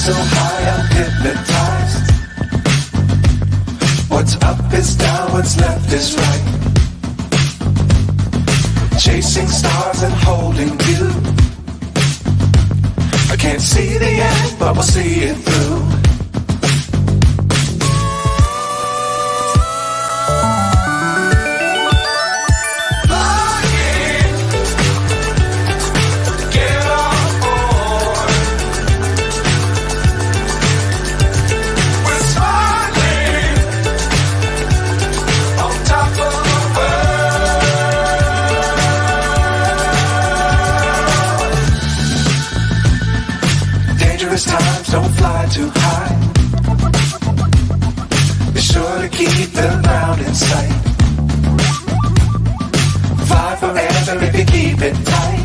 so high I'm hypnotized. What's up is down, what's left is right. Chasing stars and holding you. I can't see the end, but we'll see it through. Times don't fly too high. Be sure to keep the ground in sight. Fly forever if you keep it tight.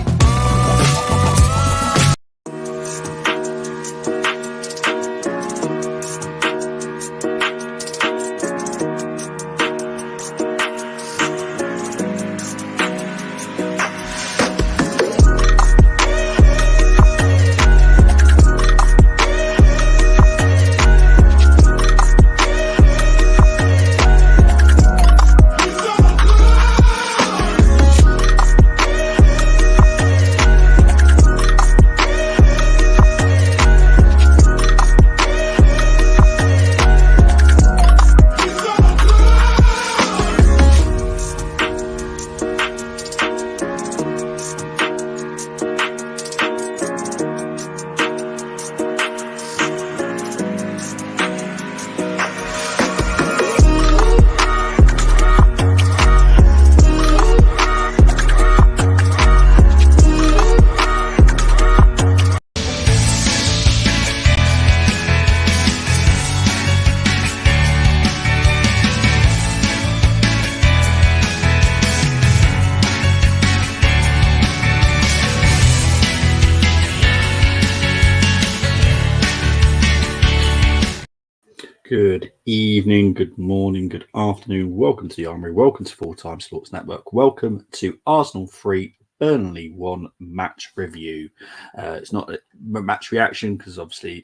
Good evening, good morning, good afternoon. Welcome to the Armoury. Welcome to Full Time Sports Network. Welcome to Arsenal 3, Burnley 1 match review. It's not a match reaction because obviously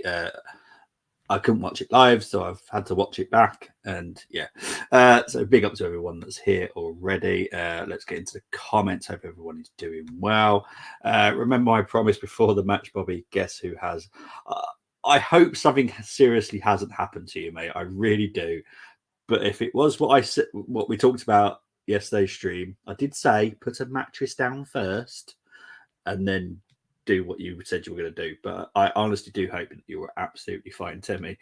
I couldn't watch it live, so I've had to watch it back. And yeah, so big up to everyone that's here already. Let's get into the comments. Hope everyone is doing well. Remember my promise before the match, Bobby. Guess who has? I hope something seriously hasn't happened to you, mate. I really do. But if it was what we talked about yesterday's stream, I did say put a mattress down first and then do what you said you were going to do. But I honestly do hope that you were absolutely fine, Timmy.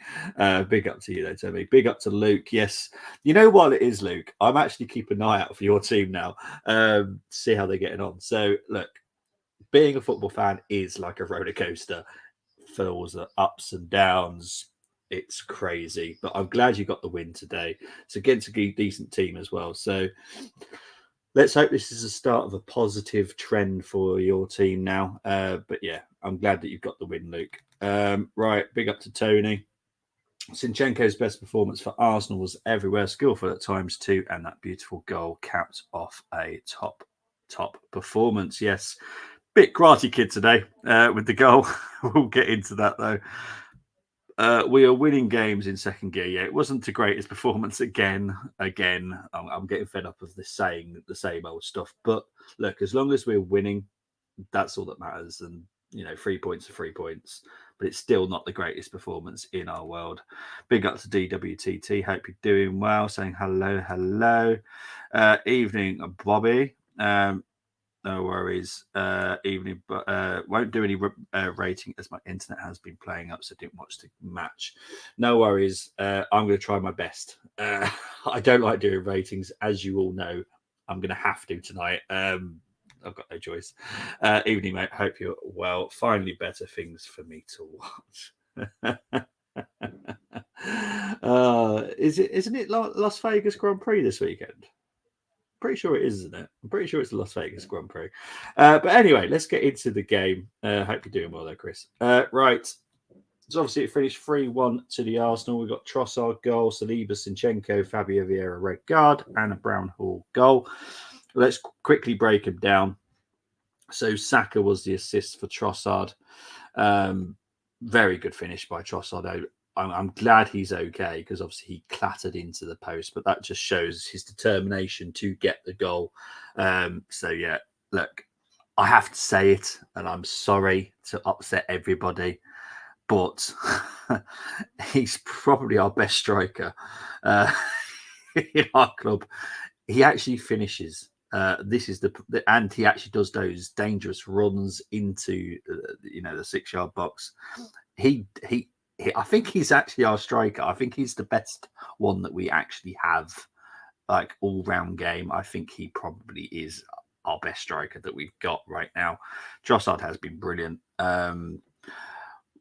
Big up to you, though, Timmy. Big up to Luke. Yes. You know what it is, Luke? I'm actually keeping an eye out for your team now. See how they're getting on. So, look, being a football fan is like a roller coaster. Fills the ups and downs. It's crazy, but I'm glad you got the win today. It's against a decent team as well. So let's hope this is the start of a positive trend for your team now. But yeah, I'm glad that you've got the win, Luke. Right, big up to Tony. Zinchenko's best performance for Arsenal was everywhere, skillful at times too, and that beautiful goal capped off a top performance. Yes. Bit Karate Kid today with the goal. We'll get into that though. We are winning games in second gear. Yeah, it wasn't the greatest performance again. I'm getting fed up of this saying the same old stuff. But look, as long as we're winning, that's all that matters. And 3 points are 3 points. But it's still not the greatest performance in our world. Big up to DWTT. Hope you're doing well. Saying hello. Evening, Bobby. No worries. Evening, but won't do any rating as my internet has been playing up, so didn't watch the match. No worries. I'm going to try my best. I don't like doing ratings, as you all know. I'm going to have to tonight. I've got no choice. Evening, mate. Hope you're well. Finally, better things for me to watch. Isn't it Las Vegas Grand Prix this weekend? Pretty sure it is, isn't it? I'm pretty sure it's the Las Vegas Grand Prix. But anyway, let's get into the game. Hope you're doing well there, Chris. Right. So obviously it finished 3-1 to the Arsenal. We've got Trossard goal, Saliba, Zinchenko, Fabio Vieira red card, and a Brown Hall goal. Let's quickly break them down. So Saka was the assist for Trossard. Very good finish by Trossard. I'm glad he's okay because obviously he clattered into the post, but that just shows his determination to get the goal. So yeah, look, I have to say it, and I'm sorry to upset everybody, but he's probably our best striker in our club. He actually finishes. This is and he actually does those dangerous runs into the 6-yard box. He I think he's actually our striker. I think he's the best one that we actually have, like all round game. I think he probably is our best striker that we've got right now. Trossard has been brilliant.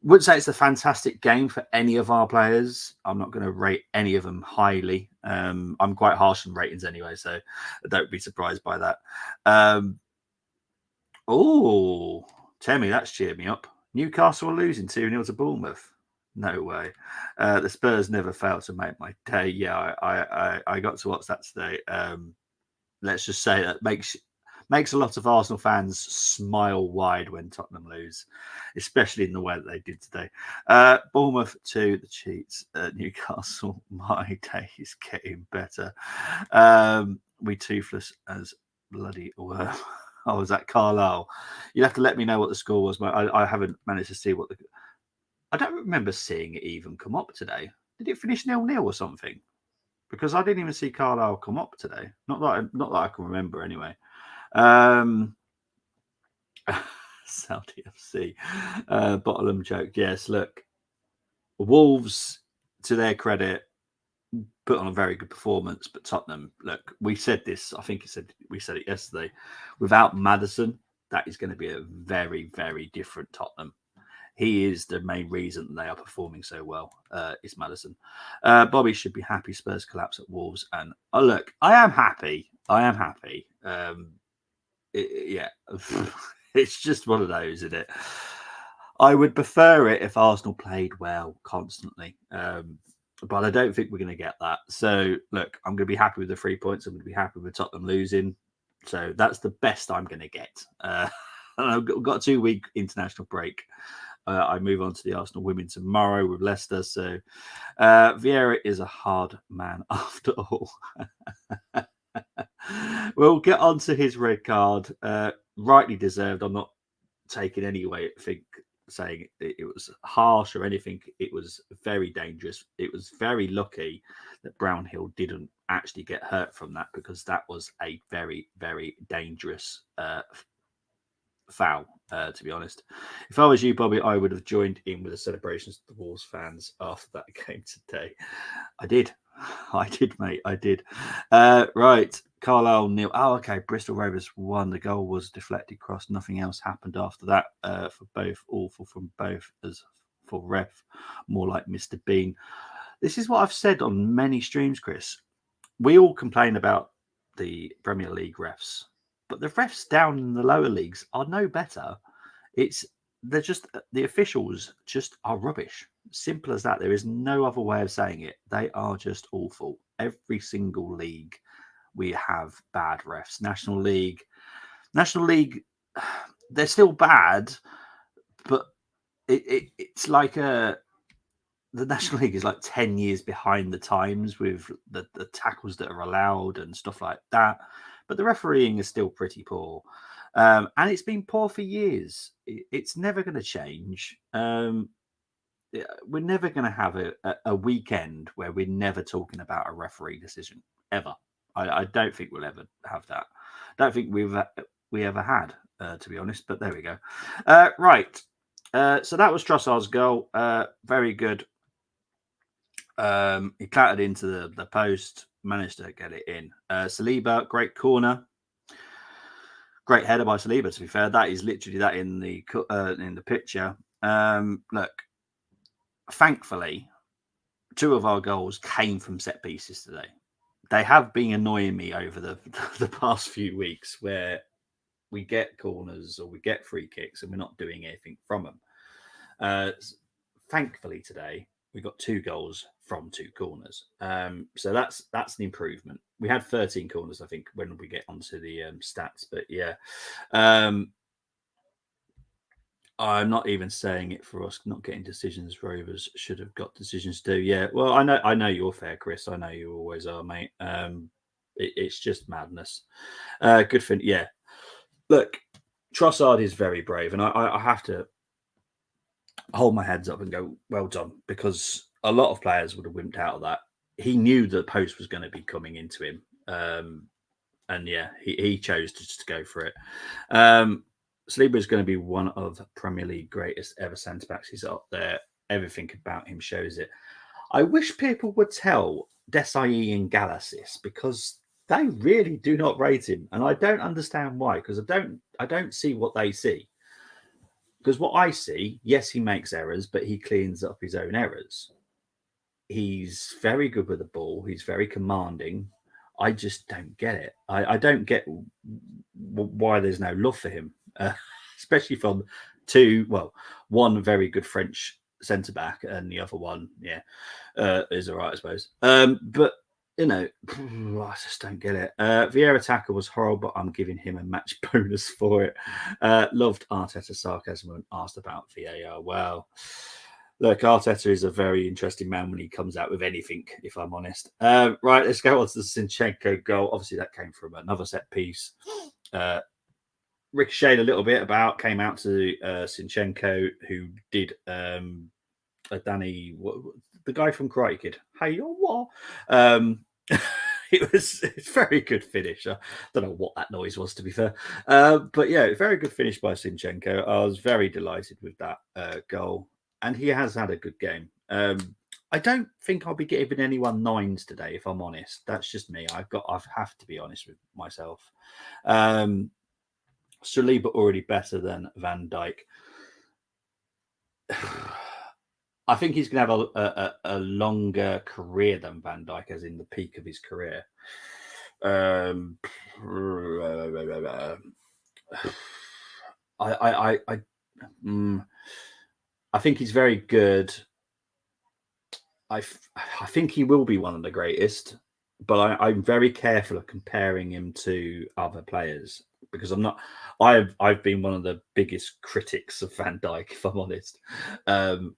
Would say it's a fantastic game for any of our players. I'm not going to rate any of them highly. I'm quite harsh on ratings anyway, so don't be surprised by that. Oh, Temi, that's cheered me up. Newcastle are losing 2-0 to Bournemouth. No way. The Spurs never fail to make my day. Yeah, I got to watch that today. Let's just say that makes a lot of Arsenal fans smile wide when Tottenham lose, especially in the way that they did today. Bournemouth 2, the cheats. Newcastle, my day is getting better. We toothless as bloody worm. Oh, was that Carlisle? You'll have to let me know what the score was. I haven't managed to see what the... I don't remember seeing it even come up today. Did it finish 0-0 or something? Because I didn't even see Carlisle come up today. Not that I can remember anyway. Saudi FC. Bottom joke. Yes, look. Wolves, to their credit, put on a very good performance, but Tottenham, look, we said this, I think we said it yesterday. Without Maddison, that is going to be a very, very different Tottenham. He is the main reason they are performing so well, is Maddison. Bobby should be happy Spurs collapse at Wolves. And look, I am happy. Yeah, it's just one of those, isn't it? I would prefer it if Arsenal played well constantly. But I don't think we're going to get that. So, look, I'm going to be happy with the 3 points. I'm going to be happy with Tottenham losing. So that's the best I'm going to get. I've got a 2-week international break. I move on to the Arsenal women tomorrow with Leicester. So Vieira is a hard man after all. We'll get on to his red card. Rightly deserved. I'm not taking any way. Saying it was harsh or anything. It was very dangerous. It was very lucky that Brownhill didn't actually get hurt from that, because that was a very, very dangerous foul, to be honest. If I was you, Bobby, I would have joined in with the celebrations of the Wolves fans after that game today. I did, mate. I did. Right. Carlisle nil. Oh, okay. Bristol Rovers won. The goal was deflected cross. Nothing else happened after that. For both, awful from both. As for ref, more like Mr. Bean. This is what I've said on many streams, Chris. We all complain about the Premier League refs, but the refs down in the lower leagues are no better. They're just, the officials just are rubbish. Simple as that. There is no other way of saying it. They are just awful. Every single league we have bad refs. National League, they're still bad, but it's like the National League is like 10 years behind the times with the tackles that are allowed and stuff like that. But the refereeing is still pretty poor. And it's been poor for years. It's never going to change. We're never going to have a weekend where we're never talking about a referee decision, ever. I don't think we'll ever have that. I don't think we ever had, to be honest. But there we go. Right. So that was Trossard's goal. Very good. He clattered into the post, managed to get it in. Saliba, great corner. Great header by Saliba, to be fair. That is literally that in the picture. Look, thankfully, 2 of our goals came from set pieces today. They have been annoying me over the past few weeks, where we get corners or we get free kicks and we're not doing anything from them. Thankfully, today, we got 2 goals from 2 corners. So that's an improvement. We had 13 corners, I think, when we get onto the stats. But yeah, I'm not even saying it for us not getting decisions. Rovers should have got decisions to do. Yeah, well, I know you're fair, Chris. I know you always are, mate. It's just madness. Good for yeah. Look, Trossard is very brave, and I have to hold my heads up and go, well done, because a lot of players would have wimped out of that. He knew the post was going to be coming into him, and yeah, he chose to just go for it. Saliba is going to be one of the Premier League greatest ever centre backs. He's up there. Everything about him shows it. I wish people would tell Desai and Galasis, because they really do not rate him, and I don't understand why. Because I don't see what they see. Because what I see, yes, he makes errors, but he cleans up his own errors. He's very good with the ball. He's very commanding. I just don't get it. I don't get why there's no love for him, especially from one very good French centre back, and the other one, is all right, I suppose. But you know, I just don't get it. Vieira attacker was horrible, but I'm giving him a match bonus for it. Loved Arteta's sarcasm when asked about VAR. Well, look, Arteta is a very interesting man when he comes out with anything, if I'm honest. Right, let's go on to the Zinchenko goal. Obviously, that came from another set piece. Ricocheted a little bit came out to Zinchenko, who did Danny, the guy from Karate Kid. Hey, you're what? It's a very good finish. I don't know what that noise was, to be fair. But yeah, very good finish by Zinchenko. I was very delighted with that goal. And he has had a good game. I don't think I'll be giving anyone 9s today, if I'm honest. That's just me. I have to be honest with myself. Saliba already better than Van Dijk. I think he's going to have a longer career than Van Dijk, as in the peak of his career. I think he's very good. I think he will be one of the greatest, but I'm very careful of comparing him to other players, because I've been one of the biggest critics of Van Dijk, if I'm honest.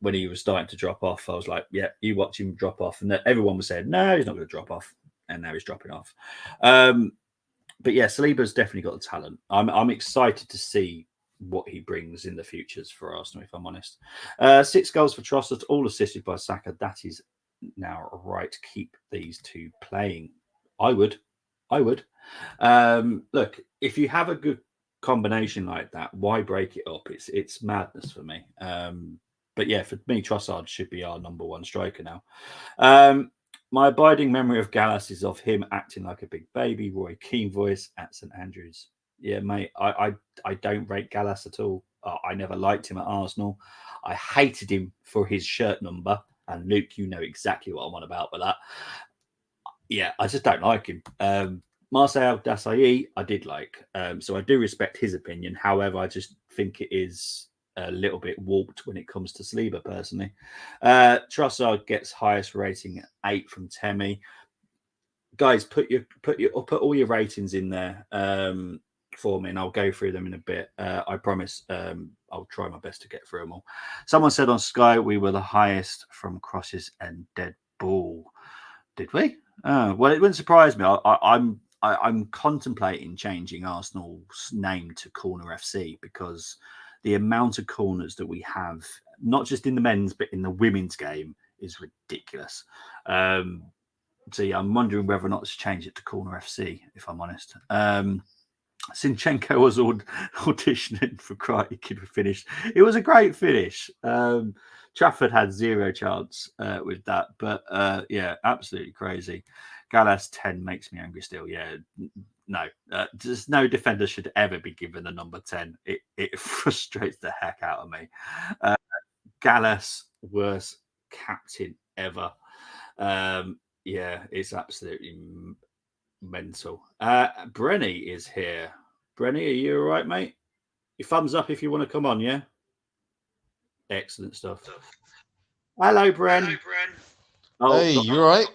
When he was starting to drop off, I was like, yeah, you watch him drop off. And everyone was saying, no, he's not going to drop off. And now he's dropping off. But yeah, Saliba's definitely got the talent. I'm excited to see what he brings in the futures for Arsenal, if I'm honest. 6 goals for Trossard, all assisted by Saka. That is now right. Keep these two playing. I would. Look, if you have a good combination like that, why break it up? It's madness for me. But yeah, for me, Trossard should be our number 1 striker now. My abiding memory of Gallas is of him acting like a big baby. Roy Keane voice at St Andrews. Yeah, mate, I don't rate Gallas at all. I never liked him at Arsenal. I hated him for his shirt number. And Luke, you know exactly what I'm on about with that. Yeah, I just don't like him. Marcel Desailly, I did like. So I do respect his opinion. However, I just think it is a little bit warped when it comes to Saliba, personally. Trossard gets highest rating at 8 from Temi. Guys, put all your ratings in there for me, and I'll go through them in a bit. I promise. I'll try my best to get through them all. Someone said on Sky we were the highest from crosses and dead ball. Did we? Well, it wouldn't surprise me. I'm contemplating changing Arsenal's name to Corner FC, because the amount of corners that we have, not just in the men's but in the women's game, is ridiculous. So yeah, I'm wondering whether or not to change it to Corner FC, if I'm honest. Zinchenko was auditioning for Karate Kid for finish. It was a great finish. Trafford had 0 chance with that, but yeah, absolutely crazy. Gallas 10 makes me angry still. Yeah, no, just no defender should ever be given the number 10. It frustrates the heck out of me. Gallas, worst captain ever. Yeah, it's absolutely mental. Brenny is here. Brenny, are you all right, mate? Your thumbs up if you want to come on, yeah? Excellent stuff. Hello, Bren. Oh, hey, you all right?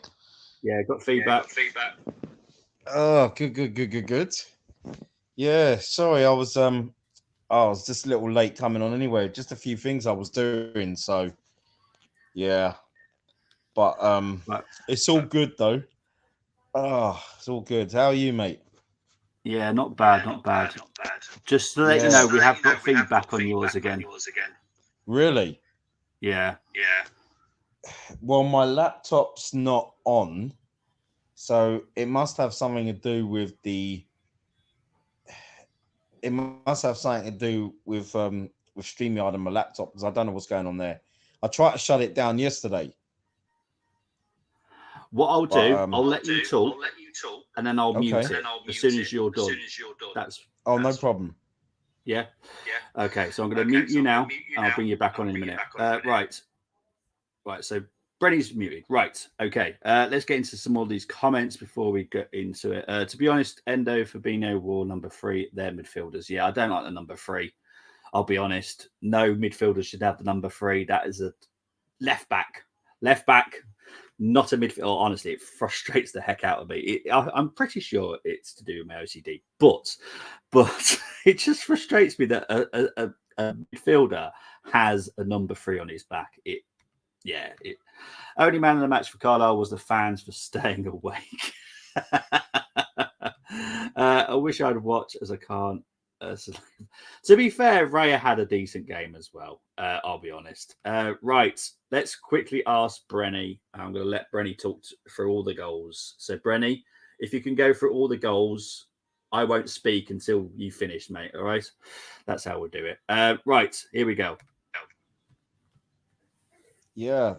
Yeah, got feedback. Oh, good. Yeah, sorry, I was Oh, I was just a little late coming on anyway. Just a few things I was doing. So, yeah. But But it's all good though. Oh, it's all good. How are you, mate? yeah, not bad, not bad. Just to let you Yeah. know, we have got feedback on yours again. Really? Yeah. Well, my laptop's not on, so it must have something to do with the. It must have something to do with StreamYard and my laptop because I don't know what's going on there. I tried to shut it down yesterday, What I'll but do, I'll let you talk, and then I'll okay. mute it as soon as you're done. That's Oh, no problem. yeah. Okay, so I'm going to mute you now, and I'll bring you back on in a minute. Right. So Brenny's muted. Right. Okay. Let's get into some more of these comments before we get into it. To be honest, Endo, Fabinho, Wall, number 3, they're midfielders. Yeah, I don't like the number 3. I'll be honest. No midfielder should have the number 3. That is a left back. Left back, not a midfielder. Honestly, it frustrates the heck out of me. I'm pretty sure it's to do with my OCD, but it just frustrates me that a midfielder has a number 3 on his back. Only man in the match for Carlisle was the fans for staying awake. I wish I'd watch as I can't. To be fair, Raya had a decent game as well. I'll be honest. Right, let's quickly ask Brenny. I'm going to let Brenny talk through all the goals. So, Brenny, if you can go through all the goals, I won't speak until you finish, mate. All right, that's how we'll do it. Right, here we go. Yeah.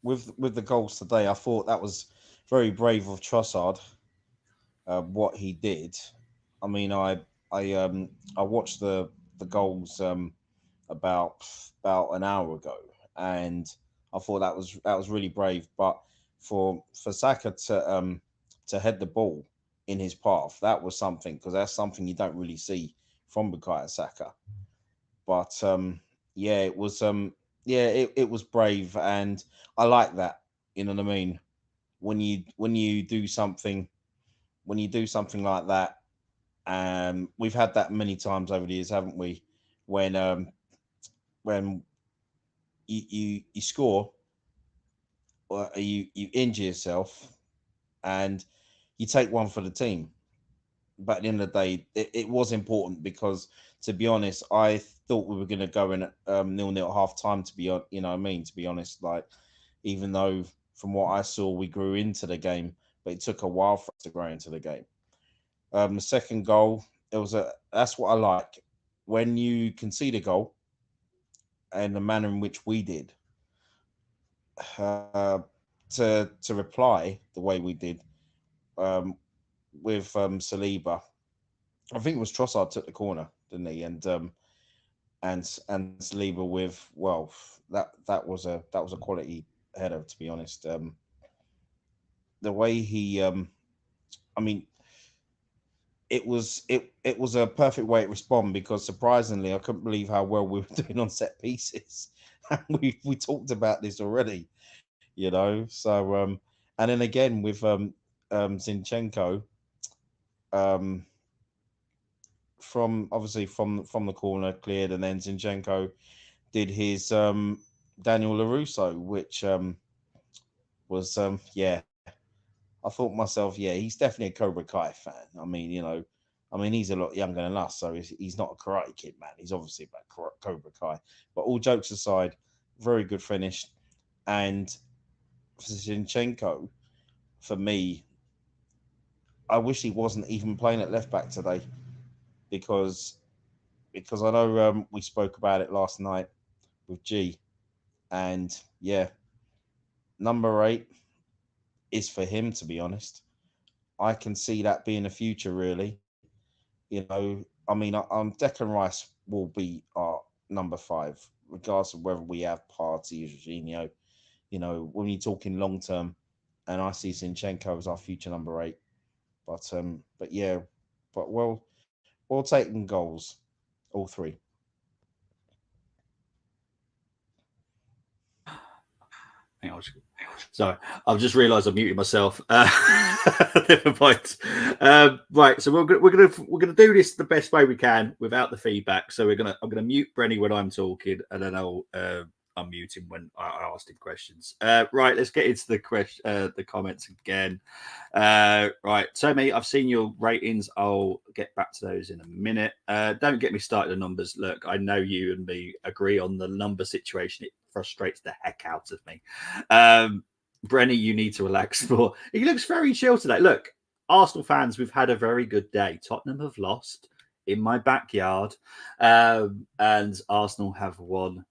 With the goals today, I thought that was very brave of Trossard. What he did. I mean, I watched the goals about an hour ago, and I thought that was really brave. But for Saka to head the ball in his path, that was something because that's something you don't really see from Bukayo Saka. But it was brave, and I like that. You know what I mean? When you do something like that, we've had that many times over the years, haven't we? When you score or you injure yourself and you take one for the team. But at the end of the day, it was important because, to be honest, I thought we were going to go in at 0-0 at half time. To be you know what I mean, to be honest, like even though from what I saw we grew into the game, but it took a while for us to grow into the game. The second goal, that's what I like when you concede a goal and the manner in which we did uh, to reply the way we did um, with Saliba. I think it was Trossard took the corner, didn't he? And Saliba with that was a quality header, to be honest. The way he I mean it was a perfect way to respond because surprisingly I couldn't believe how well we were doing on set pieces. we talked about this already, you know. So and then again with Zinchenko um from obviously from the corner cleared, and then Zinchenko did his Daniel LaRusso, which was I thought myself, yeah, he's definitely a Cobra Kai fan. I mean, you know, he's a lot younger than us, so he's not a Karate Kid man. He's obviously about Cobra Kai. But all jokes aside, very good finish. And for Zinchenko, for me, I wish he wasn't even playing at left back today because I know we spoke about it last night with G, and yeah, number 8 is for him. To be honest, I can see that being a future really. You know, I mean, Declan Rice will be our number 5, regardless of whether we have Party or Jorginho. You know, when you're talking long term, and I see Zinchenko as our future number 8. But yeah, but we'll take them goals, all 3. Hang on. Sorry, I've just realised I muted myself. Never mind. Right, so we're gonna do this the best way we can without the feedback. So I'm gonna mute Brenny when I'm talking, and then I'll unmute him when I asked him questions. Right, let's get into the comments again. Right, Tommy, I've seen your ratings. I'll get back to those in a minute. Don't get me started on numbers. Look, I know you and me agree on the number situation. It frustrates the heck out of me. Brenny, you need to relax more. He looks very chill today. Look, Arsenal fans, we've had a very good day. Tottenham have lost in my backyard, and Arsenal have won.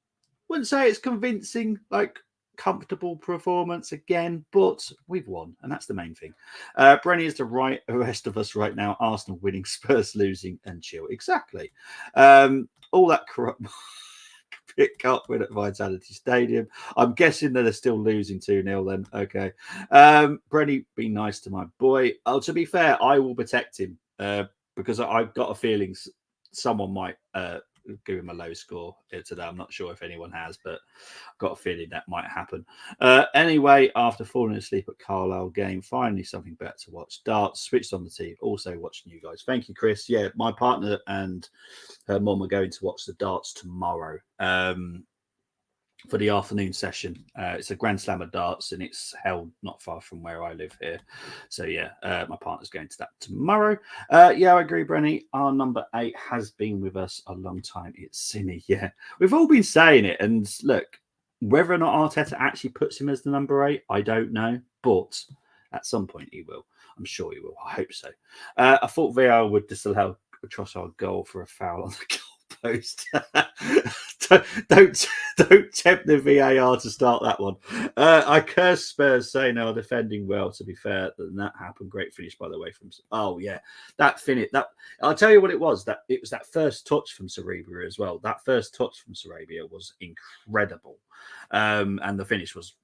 Wouldn't say it's convincing, like comfortable performance again, but we've won, and that's the main thing. Brenny is the rest of us right now. Arsenal winning, Spurs losing, and chill. Exactly. All that corrupt. Pick up win at Vitality Stadium. I'm guessing that they're still losing 2-0 then. Okay. Brenny, be nice to my boy. Oh, to be fair, I will protect him because I've got a feeling someone might give him a low score today. I'm not sure if anyone has, but I've got a feeling that might happen. Anyway, after falling asleep at Carlisle game, finally something better to watch. Darts, switched on the TV, also watching you guys. Thank you, Chris. Yeah, my partner and her mum are going to watch the darts tomorrow for the afternoon session. It's a Grand Slam of darts, and it's held not far from where I live here. So yeah, my partner's going to that tomorrow. Yeah, I agree, Brenny. Our number 8 has been with us a long time. It's Simi. Yeah, we've all been saying it. And look, whether or not Arteta actually puts him as the number 8, I don't know. But at some point he will. I'm sure he will. I hope so. I thought VAR would disallow a Trossard goal for a foul on the post. don't tempt the VAR to start that one. I curse Spurs saying they are defending well. To be fair, that happened. Great finish, by the way. From yeah, that finish. That I'll tell you what it was. That it was that first touch from Saliba as well. That first touch from Saliba was incredible, and the finish was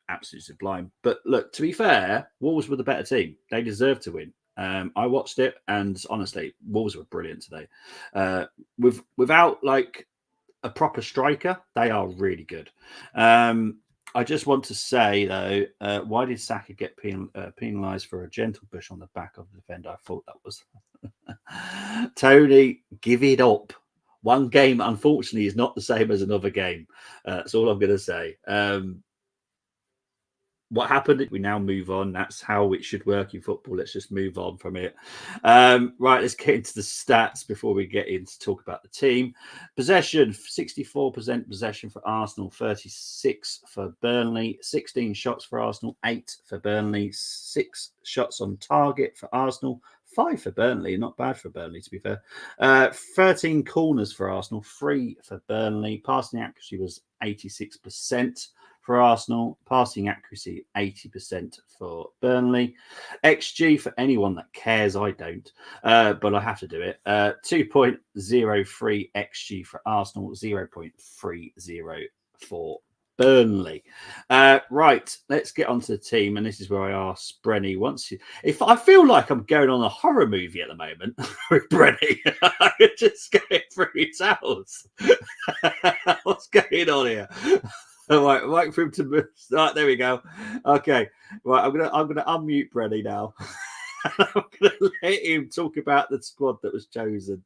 absolutely sublime. But look, to be fair, Wolves were the better team. They deserved to win. I watched it, and honestly, Wolves were brilliant today. Without like a proper striker, they are really good. I just want to say though, why did Saka get penalised for a gentle push on the back of the defender? I thought that was Tony. Give it up. One game, unfortunately, is not the same as another game. That's all I'm going to say. What happened? We now move on. That's how it should work in football. Let's just move on from it. Right, let's get into the stats before we get in to talk about the team. Possession, 64% possession for Arsenal, 36 for Burnley, 16 shots for Arsenal, 8 for Burnley, 6 shots on target for Arsenal, 5 for Burnley. Not bad for Burnley, to be fair. 13 corners for Arsenal, 3 for Burnley. Passing accuracy was 86%. For Arsenal, passing accuracy 80% for Burnley. XG for anyone that cares, I don't, but I have to do it. 2.03 XG for Arsenal, 0.30 for Burnley. Right, let's get onto the team, and this is where I asked Brenny if I feel like I'm going on a horror movie at the moment with Brenny. I'm just going through his house. What's going on here? All right, wait for him to move. Right, there we go. Okay, right. I'm gonna unmute Brenny now. I'm gonna let him talk about the squad that was chosen.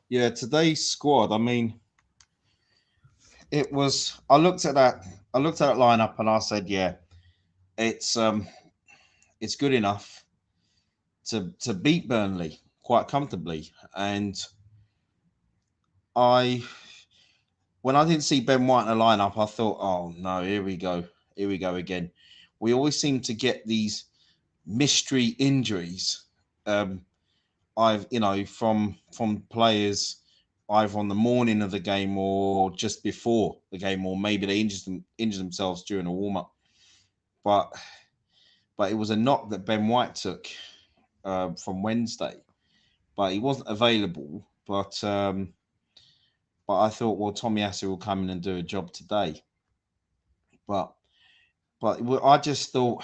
Yeah, today's squad. I mean, it was. I looked at that lineup and I said, yeah, it's good enough to beat Burnley quite comfortably. And when I didn't see Ben White in the lineup, I thought, oh no, here we go again. We always seem to get these mystery injuries. From players either on the morning of the game or just before the game, or maybe they injured themselves during a warm up. But it was a knock that Ben White took from Wednesday, but he wasn't available. But I thought, well, Tomiyasu will come in and do a job today. But I just thought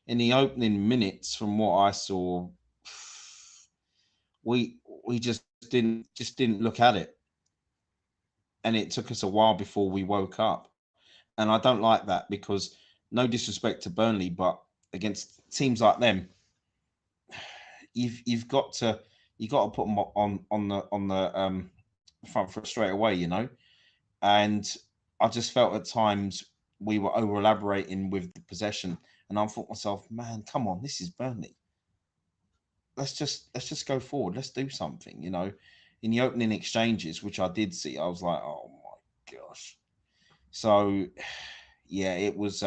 in the opening minutes, from what I saw, we just didn't look at it. and it took us a while before we woke up. And I don't like that, because no disrespect to Burnley, but against teams like them, you've got to put them on the front foot straight away, you know. And I just felt at times we were over elaborating with the possession, and I thought myself, man, come on, this is Burnley. Let's just go forward. Let's do something, you know. In the opening exchanges, which I did see, I was like, oh my gosh. So yeah, it was.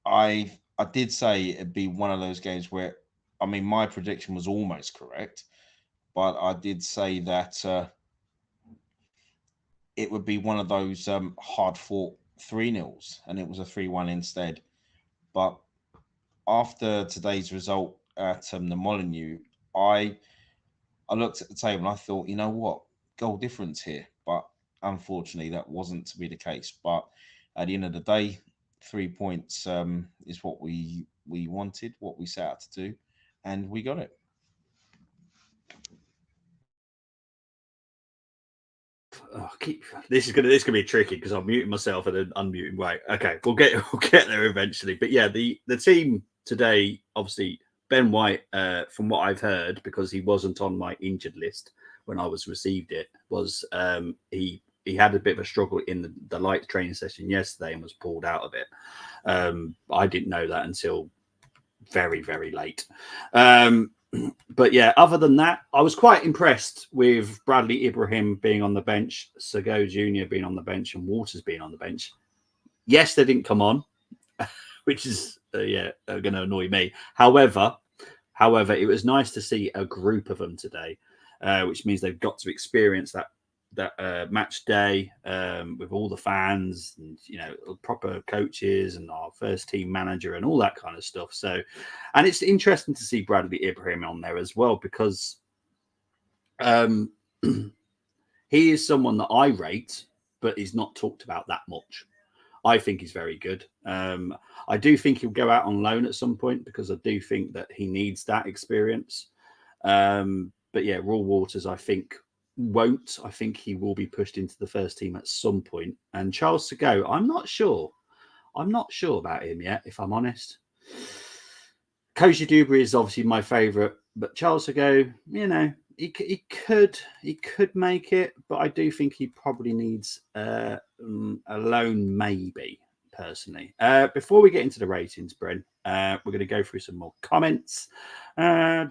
I did say it'd be one of those games where, I mean, my prediction was almost correct, but I did say that it would be one of those hard fought 3-0s, and it was a 3-1 instead. But after today's result at the Molineux, I looked at the table and I thought, you know what, goal difference here. But unfortunately, that wasn't to be the case. But at the end of the day, 3 points is what we wanted, what we set out to do, and we got it. Oh, this is gonna be tricky because I'm muting myself and then unmuting. Right, okay, we'll get there eventually. But yeah, the team today, obviously Ben White, from what I've heard, because he wasn't on my injured list when I received it, was he had a bit of a struggle in the light training session yesterday and was pulled out of it. I didn't know that until very, very late. But yeah, other than that, I was quite impressed with Bradley Ibrahim being on the bench, Sago Jr. being on the bench, and Waters being on the bench. Yes, they didn't come on, which is going to annoy me. However, it was nice to see a group of them today, which means they've got to experience that match day with all the fans and, you know, proper coaches and our first team manager and all that kind of stuff. So, and it's interesting to see Bradley Ibrahim on there as well, because he is someone that I rate, but he's not talked about that much. I think he's very good. I do think he'll go out on loan at some point, because I do think that he needs that experience. But yeah, Raw Waters, I think, won't. I think he will be pushed into the first team at some point. And Charles Sago, I'm not sure about him yet, if I'm honest. Koji Dubry is obviously my favourite, but Charles Sago, you know, he could make it, but I do think he probably needs a loan, maybe, personally. Before we get into the ratings, Bren, we're going to go through some more comments. When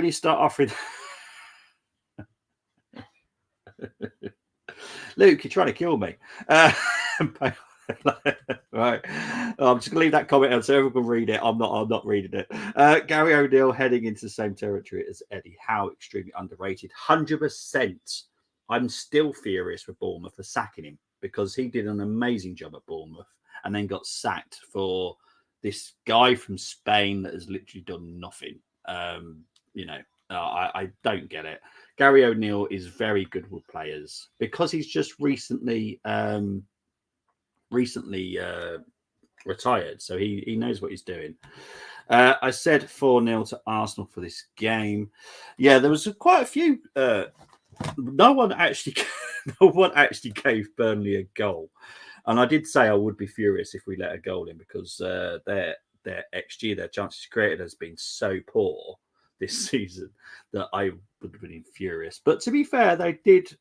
you start off with Luke, you're trying to kill me. Right, I'm just gonna leave that comment out so everyone can read it. I'm not reading it. Gary O'Neill heading into the same territory as Eddie Howe, extremely underrated. 100%. I'm still furious with Bournemouth for sacking him, because he did an amazing job at Bournemouth and then got sacked for this guy from Spain that has literally done nothing. You know, I don't get it. Gary O'Neill is very good with players, because he's just recently retired, so he knows what he's doing. I said 4-0 to Arsenal for this game. Yeah, there was quite a few. No one actually gave Burnley a goal, and I did say I would be furious if we let a goal in, because their XG, their chances created, has been so poor this season that I would have been furious. But to be fair, they did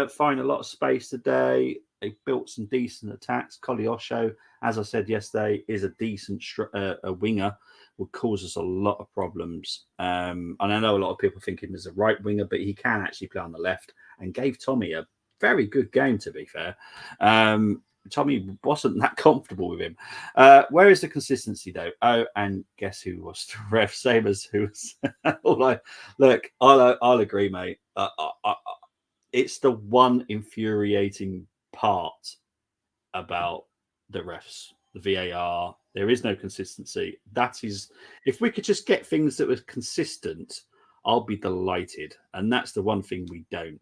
find a lot of space today. They built some decent attacks. Koleosho, as I said yesterday, is a decent a winger, will cause us a lot of problems. And I know a lot of people think him as a right winger, but he can actually play on the left, and gave Tommy a very good game, to be fair. Tommy wasn't that comfortable with him. Where is the consistency, though? Oh, and guess who was the ref? Same as who was. I'll agree, mate. It's the one infuriating part about the refs, the VAR. There is no consistency. That is, if we could just get things that were consistent, I'll be delighted. And that's the one thing we don't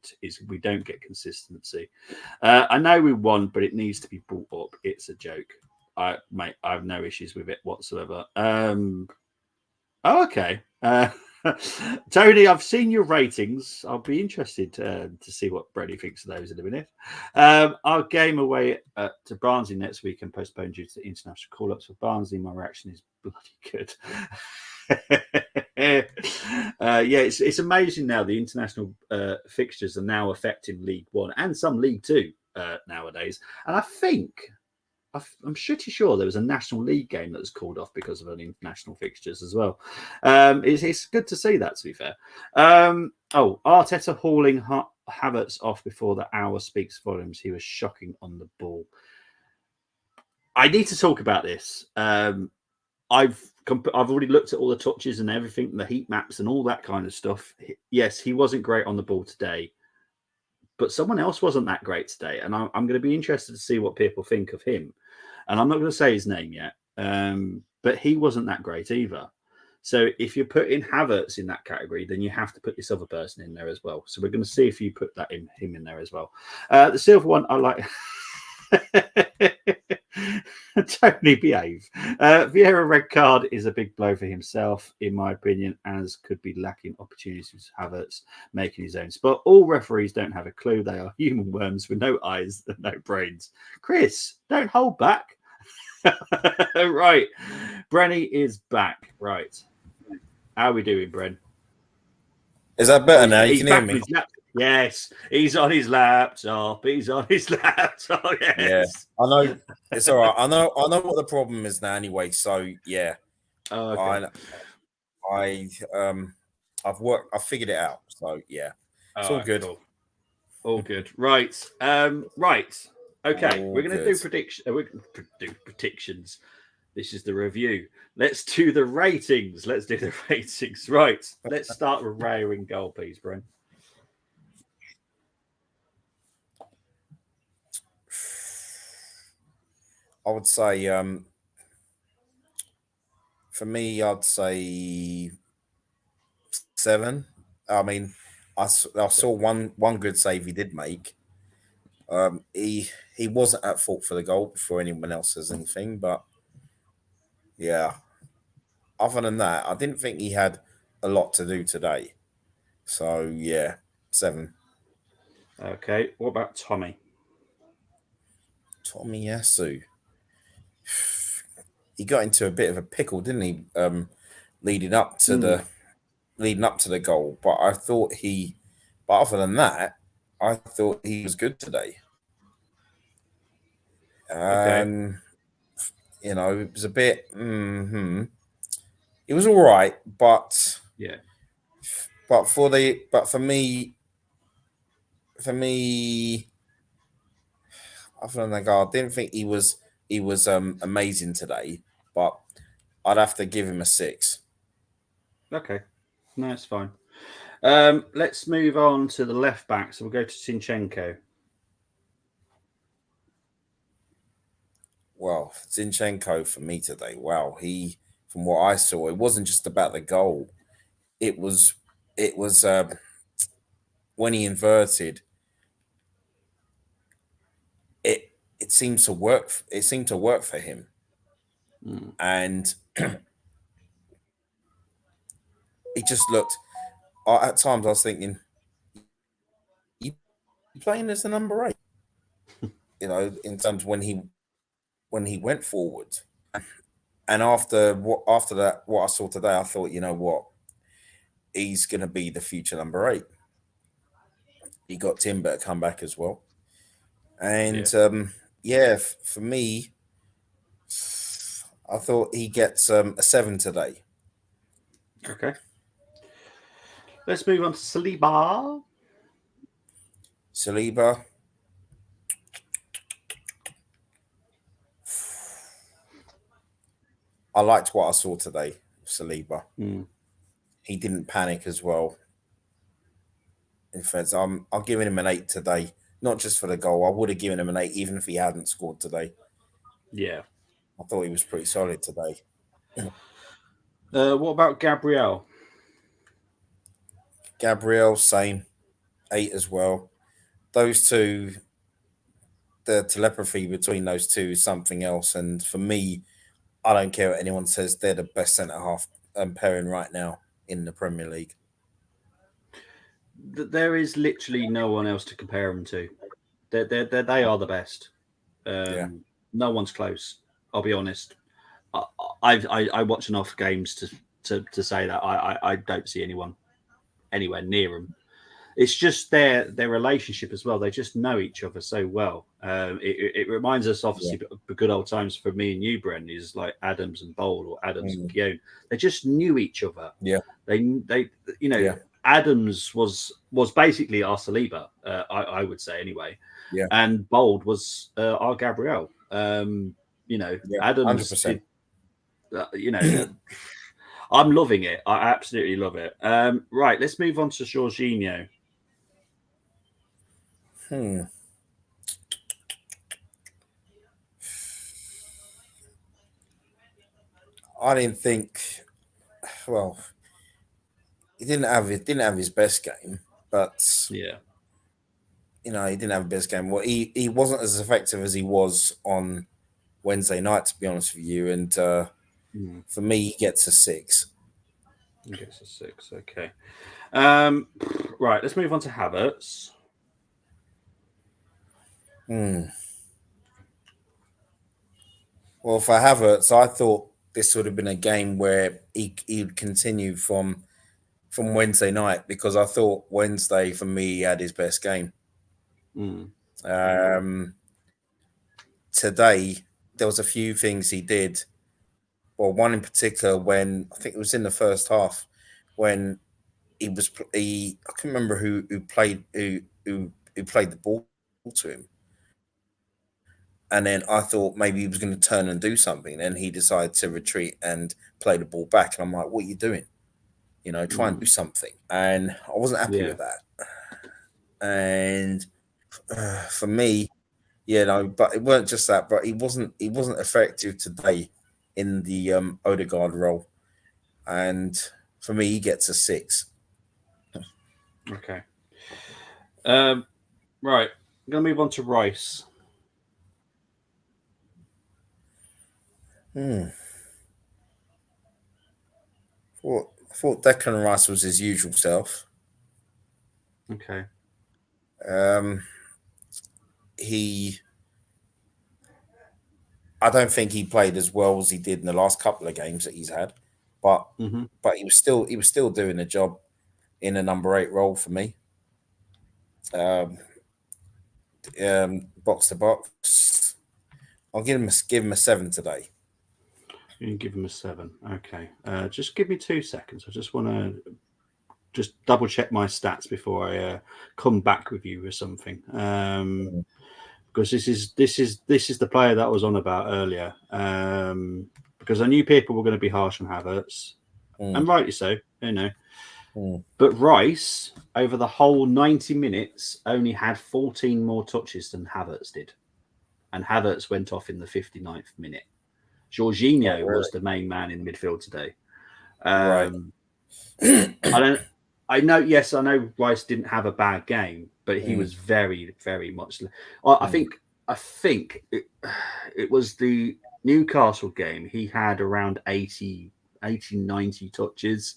get consistency. I know we won, but it needs to be brought up. It's a joke. Mate, I have no issues with it whatsoever. Okay. Tony, I've seen your ratings. I'll be interested to see what Brenny thinks of those in a minute. Our game away to Barnsley next week and postponed due to international call-ups for Barnsley. My reaction is bloody good. It's amazing now. The international fixtures are now affecting League One and some League Two nowadays. And I think I'm pretty sure there was a National League game that was called off because of an international fixtures as well. It's good to see that, to be fair. Arteta hauling Havertz off before the hour speaks volumes. He was shocking on the ball. I need to talk about this. I've already looked at all the touches and everything, the heat maps and all that kind of stuff. Yes, he wasn't great on the ball today, but someone else wasn't that great today. And I'm going to be interested to see what people think of him. And I'm not going to say his name yet, but he wasn't that great either. So if you're putting Havertz in that category, then you have to put this other person in there as well. So we're going to see if you put him in there as well. The Silva One, I like. Tony, behave. Vieira red card is a big blow for himself, in my opinion, as could be lacking opportunities with Havertz making his own spot. All referees don't have a clue. They are human worms with no eyes and no brains. Chris, don't hold back. Right. Brenny is back. Right. How are we doing, Bren? Is that better now? You can hear me. Yes, he's on his laptop. Yes. Yeah, I know. It's all right. I know what the problem is now anyway. So yeah. Oh, okay. I've figured it out. So yeah. It's all good. Cool. All good. Right. Right. Okay. We're going to do predictions. This is the review. Let's do the ratings. Right. Let's start with Raya in goal, please, Bren. I would say, for me, I'd say 7. I mean, I saw one good save he did make. He wasn't at fault for the goal before anyone else says anything, but yeah. Other than that, I didn't think he had a lot to do today. So yeah, 7. Okay. What about Tommy? Tomiyasu. He got into a bit of a pickle, didn't he? Leading up to the goal. But other than that, I thought he was good today. Okay. You know, it was a bit. It was all right, but yeah. But for me, other than that guy, I didn't think he was amazing today. But I'd have to give him a 6. Okay, no, it's fine. Let's move on to the left back. So we'll go to Zinchenko. Well, Zinchenko for me today. Wow, from what I saw, it wasn't just about the goal. It was when he inverted. It seemed to work. It seemed to work for him, and he just looked. At times, I was thinking, "You playing as a number 8?" You know, in terms when he went forward, and after that, what I saw today, I thought, you know what, he's going to be the future number 8. He got Timber to come back as well, and for me, I thought he gets a 7 today. Okay. Let's move on to Saliba. Saliba. I liked what I saw today, Saliba. He didn't panic as well. In fact, I'm giving him an 8 today. Not just for the goal. I would have given him an 8 even if he hadn't scored today. Yeah. I thought he was pretty solid today. What about Gabriel? Gabriel, same. 8 as well. Those two, the telepathy between those two is something else. And for me, I don't care what anyone says. They're the best centre-half pairing right now in the Premier League. There is literally no one else to compare them to. They are the best. No one's close. I'll be honest. I watch enough games to say that I don't see anyone anywhere near them. It's just their relationship as well. They just know each other so well. It reminds us, obviously, of good old times for me and you, Brenny, is like Adams and Bold or Adams and Keown. They just knew each other. Yeah. They Adams was basically our Saliba, I would say anyway. Yeah. And Bold was our Gabriel. Adams 100%. did, I'm loving it. I absolutely love it. Right, let's move on to Jorginho. I didn't think. Well, he didn't have his best game, but yeah, he didn't have his best game. Well, he wasn't as effective as he was on Wednesday night, to be honest with you. And for me, he gets a 6. He gets a 6. Okay. Right, let's move on to Havertz. Well, for Havertz, I thought this would have been a game where he'd continue from Wednesday night, because I thought Wednesday for me he had his best game. Today there was a few things he did. Well, one in particular, when I think it was in the first half, when I can't remember who played the ball to him. And then I thought maybe he was going to turn and do something. And he decided to retreat and play the ball back. And I'm like, what are you doing? Try and do something. And I wasn't happy with that. And for me, but it weren't just that. But he wasn't effective today in the Odegaard role. And for me, he gets a 6. Okay. Right. I'm going to move on to Rice. I thought Declan Rice was his usual self. Okay. I don't think he played as well as he did in the last couple of games that he's had, but he was still doing the job in a number 8 role for me. Box to box, I'll give him a 7 today. You can give him a 7. Okay. Just give me 2 seconds. I just want to just double check my stats before I come back with you with something. Because this is the player that I was on about earlier. Because I knew people were going to be harsh on Havertz, and rightly so. But Rice, over the whole 90 minutes, only had 14 more touches than Havertz did, and Havertz went off in the 59th minute. Jorginho was the main man in midfield today. Right. I know Rice didn't have a bad game, but he was very, very much. I think it was the Newcastle game. He had around 80, 90 touches.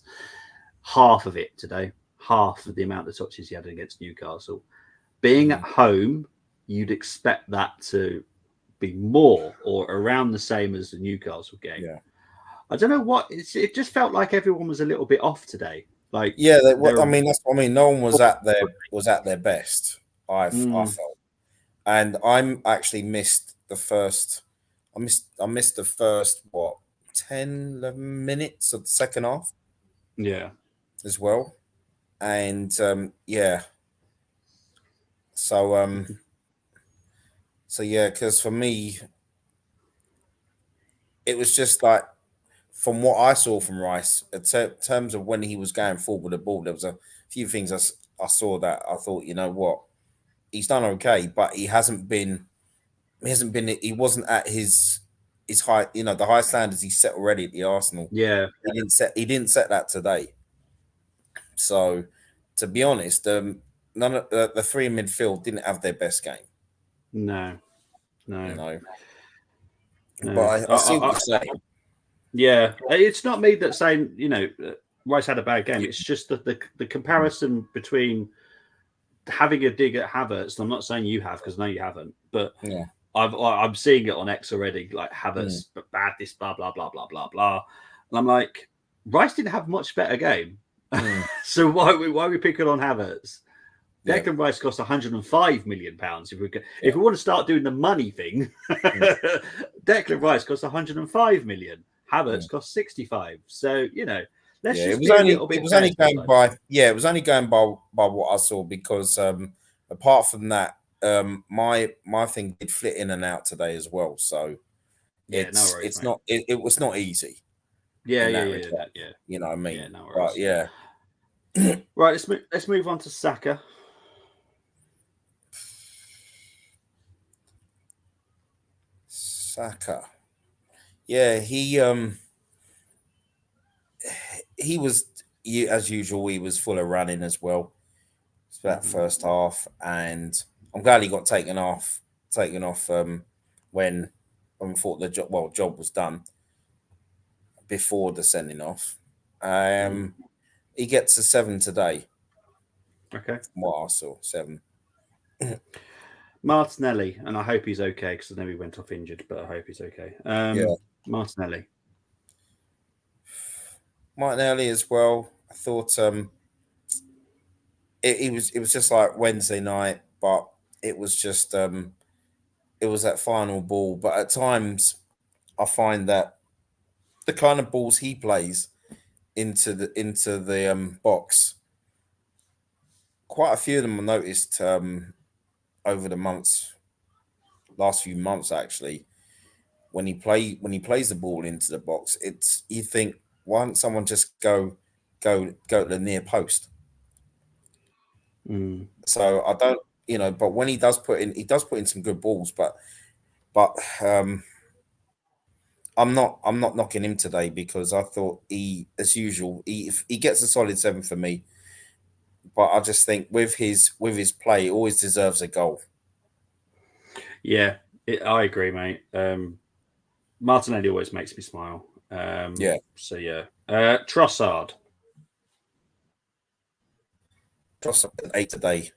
Half of it today. Half of the amount of touches he had against Newcastle. Being at home, you'd expect that to be more or around the same as the Newcastle game. Yeah. I don't know what it just felt like everyone was a little bit off today. Like that's what I mean. No one was at their best. I felt, and I'm actually missed the first. I missed the first 10, 11 minutes of the second half. Yeah, as well, and So because for me, it was just like, from what I saw from Rice, in terms of when he was going forward with the ball, there was a few things I saw that I thought, he's done okay, but he wasn't at his high, the high standards he set already at the Arsenal. Yeah, he didn't set that today. So, to be honest, none of the 3 in midfield didn't have their best game. No. But I see what you're saying. Yeah, it's not me that's saying, Rice had a bad game. It's just that the comparison between having a dig at Havertz. And I'm not saying you have because I know you haven't, but Yeah. I'm seeing it on X already. Like Havertz, but bad this, blah blah blah blah blah blah. And I'm like, Rice didn't have much better game. So why are we picking on Havertz? Declan Rice cost 105 million pounds. If we want to start doing the money thing, Declan Rice cost 105 million. Havertz cost 65. So let's just be a little bit. It was only going by. Yeah, it was only going by what I saw because apart from that, my thing did flit in and out today as well. So it was not easy. Yeah. You know what I mean? Yeah, no worries. But yeah. Right, let's move on to Saka. Saka. Yeah, he was as usual. He was full of running as well. It's that first half, and I'm glad he got taken off. When I thought the job was done before the sending off. He gets a 7 today. Okay. From what I saw, 7. Martinelli, and I hope he's okay because I know he went off injured, but I hope he's okay. Martinelli as well. I thought it was just like Wednesday night, but it was just it was that final ball. But at times, I find that the kind of balls he plays into the box, quite a few of them I noticed over the last few months actually. When he plays the ball into the box, you think, why don't someone just go to the near post? So I don't, but when he does put in some good balls, but I'm not knocking him today because I thought as usual, he gets a solid 7 for me. But I just think with his play, he always deserves a goal. Yeah, I agree, mate. Martinelli always makes me smile. So yeah, Trossard. Trossard 8 today.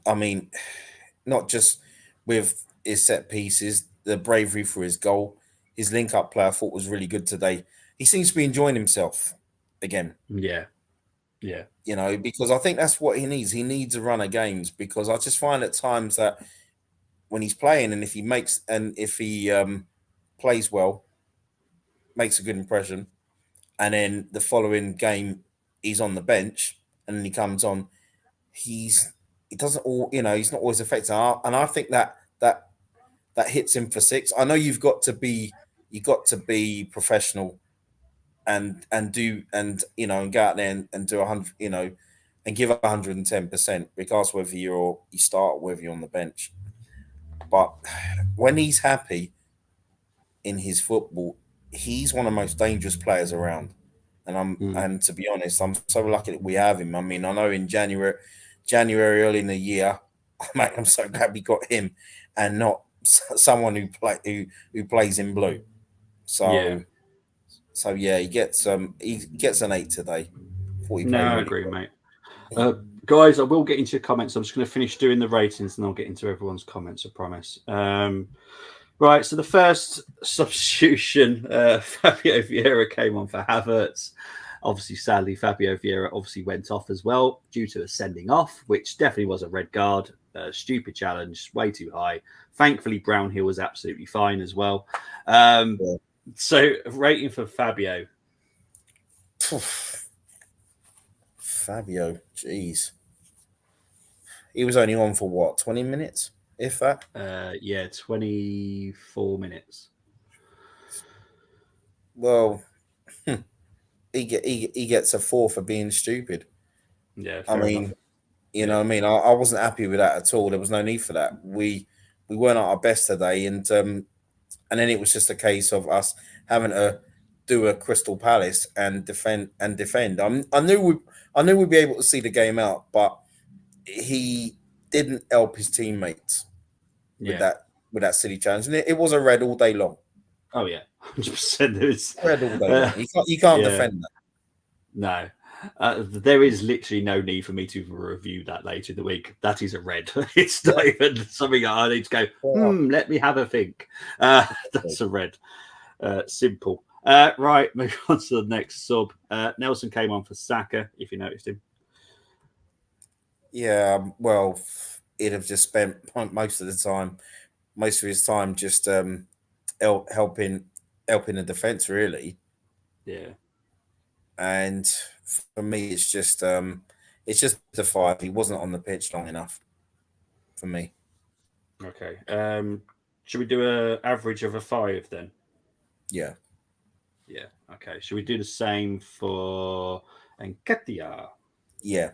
I mean, not just with his set pieces, the bravery for his goal, his link-up play I thought was really good today. He seems to be enjoying himself again. Yeah. Because I think that's what he needs. He needs a run of games because I just find at times that when he's playing and if he plays well, makes a good impression, and then the following game he's on the bench and then he comes on, he's not always effective, and I think that hits him for 6. I know you've got to be professional and go out there and do 100, and give 110%, regardless whether you start or whether you're on the bench. But when he's happy in his football, he's one of the most dangerous players around. And to be honest, I'm so lucky that we have him. I mean, I know in January early in the year, mate, I'm so glad we got him and not someone who plays in blue. So he gets an 8 today. I agree, mate. Guys, I will get into your comments. I'm just going to finish doing the ratings and I'll get into everyone's comments, I promise. Right, so the first substitution, Fabio Vieira came on for Havertz. Obviously, sadly, Fabio Vieira obviously went off as well due to a sending off, which definitely was a red card. Stupid challenge, way too high. Thankfully, Brownhill was absolutely fine as well. So, rating for Fabio. Fabio, jeez. He was only on for what, 20 minutes, if that? 24 minutes. Well, he gets a 4 for being stupid. Yeah, I mean, you know what I mean? I wasn't happy with that at all. There was no need for that. We weren't at our best today, and then it was just a case of us having to do a Crystal Palace and defend. I knew we'd be able to see the game out, but he didn't help his teammates with that silly challenge, and it was a red all day long. Oh yeah, 100%. Red all day long. You can't defend that. No. There is literally no need for me to review that later in the week. That is a red. It's not even something I need to go, let me have a think. That's a red. Simple. Right, move on to the next sub. Nelson came on for Saka, if you noticed him. Yeah, well, he'd have just spent most of his time just helping the defense, really. Yeah. And for me, it's just a 5. He wasn't on the pitch long enough for me. Okay. Should we do an average of a 5 then? Yeah. Yeah. Okay. Should we do the same for Nketiah? Yeah.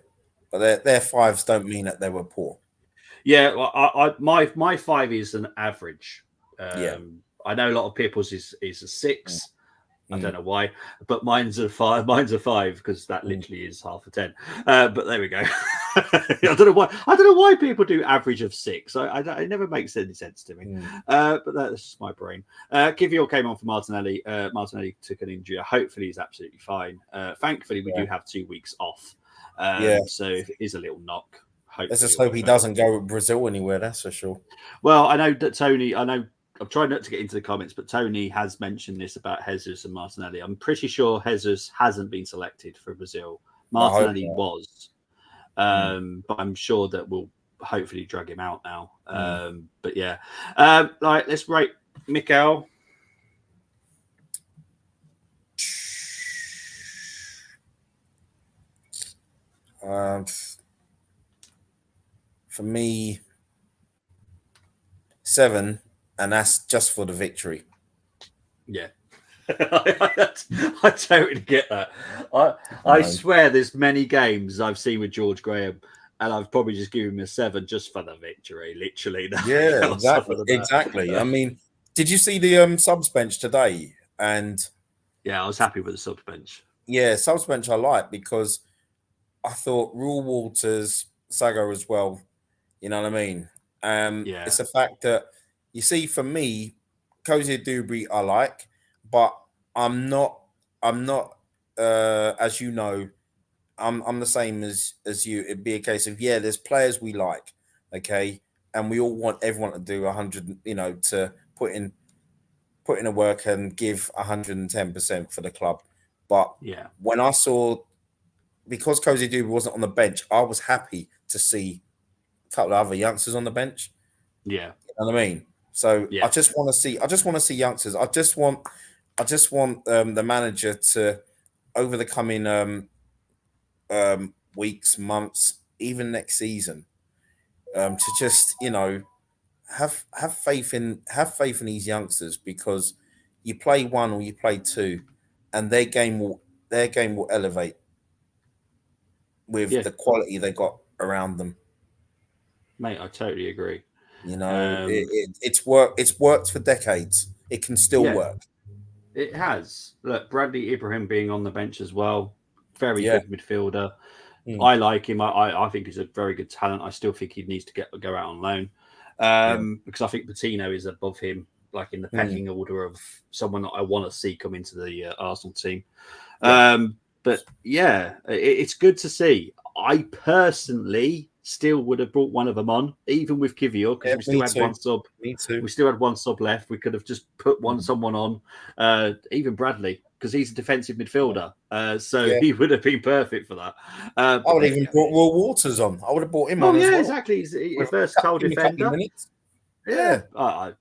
But their 5s don't mean that they were poor. Yeah. Well, my 5 is an average. Yeah. I know a lot of people's is a 6. I don't know why, but mine's a 5. Mine's a 5 because that literally is half a 10. But there we go. I don't know why. I don't know why people do average of 6. It never makes any sense to me. But that's just my brain. Kivior came on for Martinelli. Martinelli took an injury. Hopefully, he's absolutely fine. Thankfully, we do have 2 weeks off. So if it is a little knock, let's just hope he doesn't go with Brazil anywhere. That's for sure. Well, I know that Tony. I'm trying not to get into the comments, but Tony has mentioned this about Jesus and Martinelli. I'm pretty sure Jesus hasn't been selected for Brazil. Martinelli was, but I'm sure that we'll hopefully drag him out now. But yeah, right, let's rate Mikel. For me, 7. And that's just for the victory. Yeah. I totally get that. I swear there's many games I've seen with George Graham and I've probably just given him a 7 just for the victory, literally. Yeah, exactly. I mean, did you see the subs bench today? And yeah, I was happy with the subs bench. Yeah, subs bench I like because I thought Rule Walters, Sago as well. You know what I mean? It's a fact that you see, for me, Cozy Dubry I like, but I'm not as you know, I'm the same as you. It'd be a case of there's players we like, okay, and we all want everyone to do 100, to put in the work and give 110% for the club. But when I saw, because Cozy Dubry wasn't on the bench, I was happy to see a couple of other youngsters on the bench. Yeah, you know what I mean. So I just want to see youngsters. I just want the manager to, over the coming weeks, months, even next season, to just have faith in these youngsters, because you play 1 or you play 2, and their game will elevate with the quality they got around them. Mate, I totally agree. It's worked for decades. It can still work. It has. Look, Bradley Ibrahim being on the bench as well. Very good midfielder. I like him. I think he's a very good talent. I still think he needs to go out on loan. Because I think Patino is above him, like in the pecking order of someone that I want to see come into the Arsenal team. But yeah, it's good to see. I personally still would have brought one of them on, even with Kivior, because we still had one sub. Me too. We still had one sub left. We could have just put someone on, even Bradley, because he's a defensive midfielder. So he would have been perfect for that. I would have even brought Will Waters on. I would have brought him on as well. Exactly. He's a versatile defender. I don't know.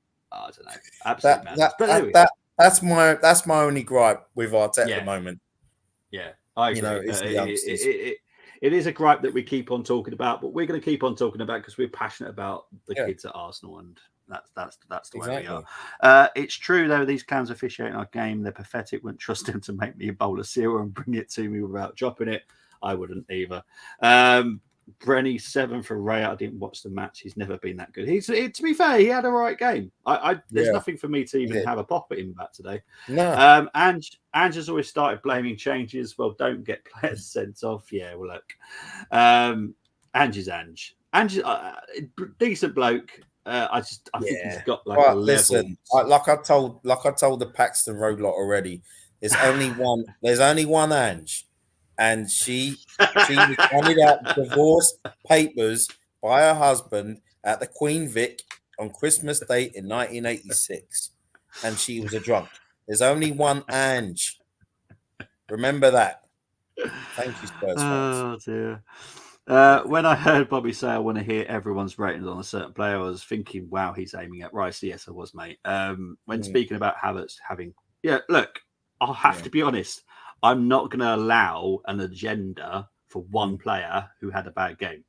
Absolutely, that's my only gripe with Arteta at the moment. Yeah, I agree. It's the youngsters. It is a gripe that we keep on talking about, but we're going to keep on talking about because we're passionate about the kids at Arsenal, and that's the way we are. It's true though; these clowns officiating our game, they're pathetic. Wouldn't trust them to make me a bowl of cereal and bring it to me without dropping it. I wouldn't either. Brenny 7 for Ray. I didn't watch the match. He's never been that good. To be fair, he had a right game. There's nothing for me to even have a pop at him about today. No. Ange has always started blaming changes. Well, don't get players sent off. Yeah, well, look. Ange is Ange. Ange is decent bloke. I think he's got like a level. Listen, like I told the Paxton Road lot already. There's only one. There's only one Ange. and she was handed out divorce papers by her husband at the Queen Vic on Christmas Day in 1986, and she was a drunk. There's only one Ange. Remember that. Thank you, Spurs fans. Oh dear. When I heard Bobby say I want to hear everyone's ratings on a certain player, I was thinking, wow, he's aiming at Rice. Yes, I was, mate. When speaking about Havertz having, look, I'll have to be honest. I'm not going to allow an agenda for one player who had a bad game.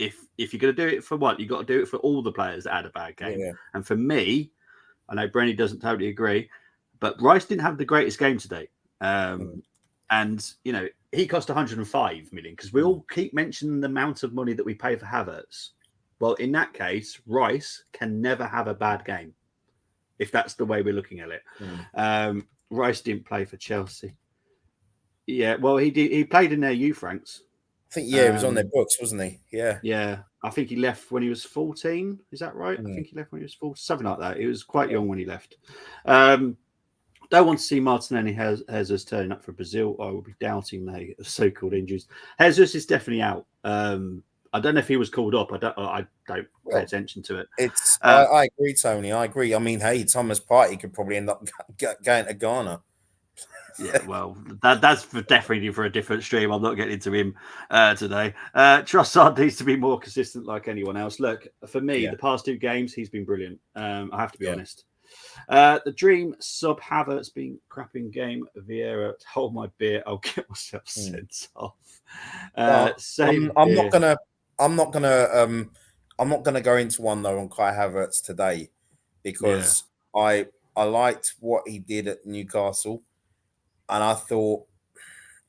If you're going to do it for one, you've got to do it for all the players that had a bad game. Yeah. And for me, I know Brenny doesn't totally agree, but Rice didn't have the greatest game today. And, you know, he cost 105 million because we all keep mentioning the amount of money that we pay for Havertz. Well, in that case, Rice can never have a bad game if that's the way we're looking at it. Rice didn't play for Chelsea. Yeah, well, he did. He played in their youth ranks. I think, he was on their books, wasn't he? Yeah. Yeah. I think he left when he was 14. Is that right? I think he left when he was 14, something like that. He was quite young when he left. Don't want to see Martinelli Jesus turning up for Brazil. I will be doubting the so-called injuries. Jesus is definitely out. I don't know if he was called up. I don't pay attention to it. I agree, Tony. I agree. I mean, hey, Thomas Partey could probably end up going to Ghana. Yeah, well, that's definitely for a different stream. I'm not getting into him today. Trossard needs to be more consistent like anyone else. Look, for me, the past 2 games, he's been brilliant. I have to be honest. The dream sub Havertz been crapping game. Vieira, hold my beer. I'll get myself sent off. I'm not gonna go into one though on Kai Havertz today because I liked what he did at Newcastle, and I thought